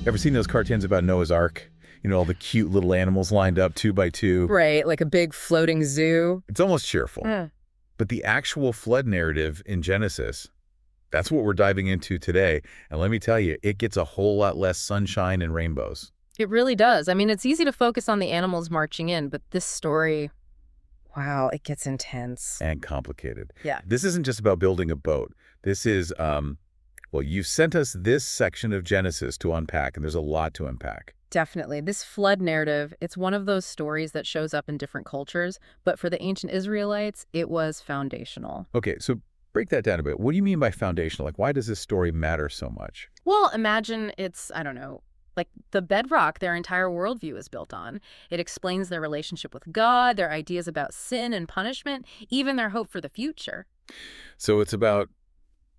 Ever seen those cartoons about Noah's Ark? You know, all the cute little animals lined up 2 by 2. Right, like a big floating zoo. It's almost cheerful. But the actual flood narrative in Genesis, that's what we're diving into today. And let me tell you, it gets a whole lot less sunshine and rainbows. It really does. I mean, it's easy to focus on the animals marching in, but this story, wow, it gets intense. And complicated. Yeah. This isn't just about building a boat. This is, well, you sent us this section of Genesis to unpack, and there's a lot to unpack. Definitely. This flood narrative, it's one of those stories that shows up in different cultures, but for the ancient Israelites, it was foundational. Okay, so break that down a bit. What do you mean by foundational? Like, why does this story matter so much? Well, imagine it's, I don't know, like the bedrock their entire worldview is built on. It explains their relationship with God, their ideas about sin and punishment, even their hope for the future. So it's about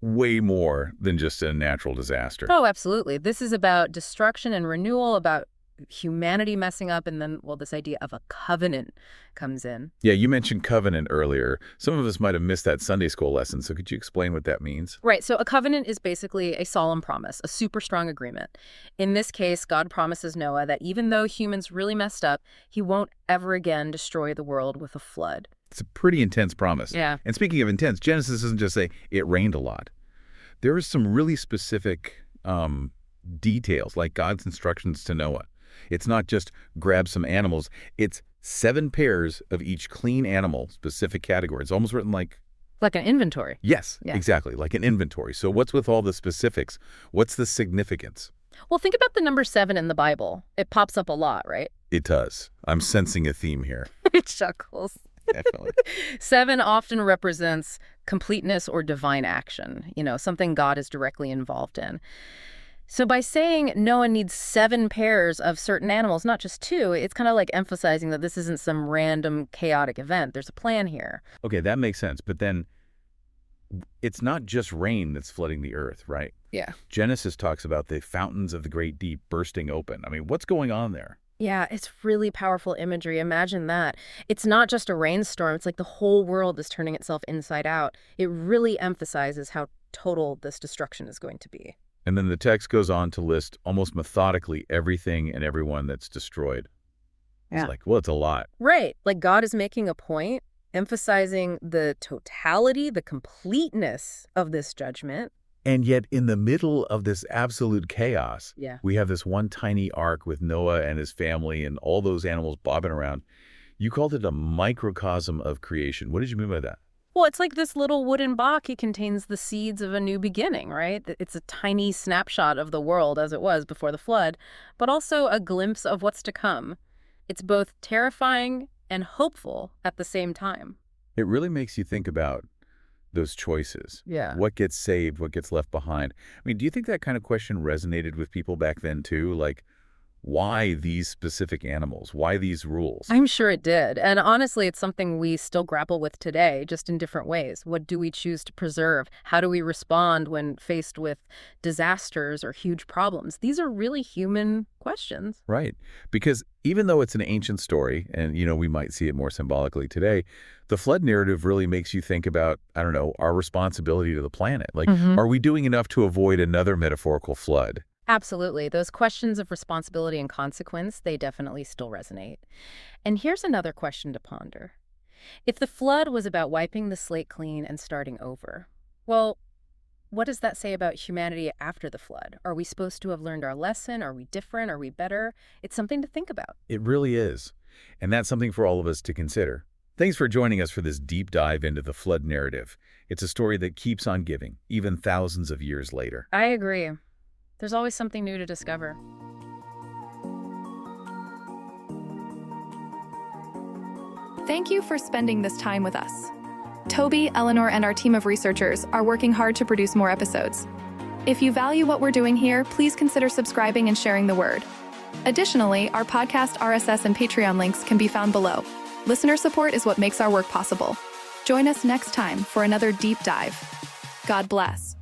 way more than just a natural disaster. Oh, absolutely. This is about destruction and renewal, about humanity messing up, and then, well, this idea of a covenant comes in. Yeah, you mentioned covenant earlier. Some of us might have missed that Sunday school lesson, so could you explain what that means? Right, so a covenant is basically a solemn promise, a super strong agreement. In this case, God promises Noah that even though humans really messed up, he won't ever again destroy the world with a flood. It's a pretty intense promise. Yeah. And speaking of intense, Genesis doesn't just say it rained a lot. There is some really specific details, like God's instructions to Noah. It's not just grab some animals. It's 7 pairs of each clean animal, specific category. It's almost written like... Like an inventory. Yes, Yeah. exactly, like an inventory. So what's with all the specifics? What's the significance? Well, think about the number 7 in the Bible. It pops up a lot, right? It does. I'm sensing a theme here. It chuckles. Definitely. 7 often represents completeness or divine action, something God is directly involved in. So by saying Noah needs 7 pairs of certain animals, not just 2, it's kind of like emphasizing that this isn't some random chaotic event. There's a plan here. Okay, that makes sense. But then it's not just rain that's flooding the earth, right? Yeah. Genesis talks about the fountains of the great deep bursting open. I mean, what's going on there? Yeah, it's really powerful imagery. Imagine that. It's not just a rainstorm. It's like the whole world is turning itself inside out. It really emphasizes how total this destruction is going to be. And then the text goes on to list almost methodically everything and everyone that's destroyed. Yeah. It's like, well, it's a lot. Right. Like God is making a point, emphasizing the totality, the completeness of this judgment. And yet in the middle of this absolute chaos, Yeah. we have this one tiny ark with Noah and his family and all those animals bobbing around. You called it a microcosm of creation. What did you mean by that? Well, it's like this little wooden box. It contains the seeds of a new beginning, right? It's a tiny snapshot of the world as it was before the flood, but also a glimpse of what's to come. It's both terrifying and hopeful at the same time. It really makes you think about those choices. Yeah. What gets saved, what gets left behind. I mean, do you think that kind of question resonated with people back then too? Like, why these specific animals? Why these rules? I'm sure it did. And honestly, it's something we still grapple with today, just in different ways. What do we choose to preserve? How do we respond when faced with disasters or huge problems? These are really human questions. Right. Because even though it's an ancient story, and, we might see it more symbolically today, the flood narrative really makes you think about, I don't know, our responsibility to the planet. Like, are we doing enough to avoid another metaphorical flood? Absolutely. Those questions of responsibility and consequence, they definitely still resonate. And here's another question to ponder. If the flood was about wiping the slate clean and starting over, well, what does that say about humanity after the flood? Are we supposed to have learned our lesson? Are we different? Are we better? It's something to think about. It really is. And that's something for all of us to consider. Thanks for joining us for this deep dive into the flood narrative. It's a story that keeps on giving, even thousands of years later. I agree. There's always something new to discover. Thank you for spending this time with us. Toby, Eleanor, and our team of researchers are working hard to produce more episodes. If you value what we're doing here, please consider subscribing and sharing the word. Additionally, our podcast, RSS, and Patreon links can be found below. Listener support is what makes our work possible. Join us next time for another deep dive. God bless.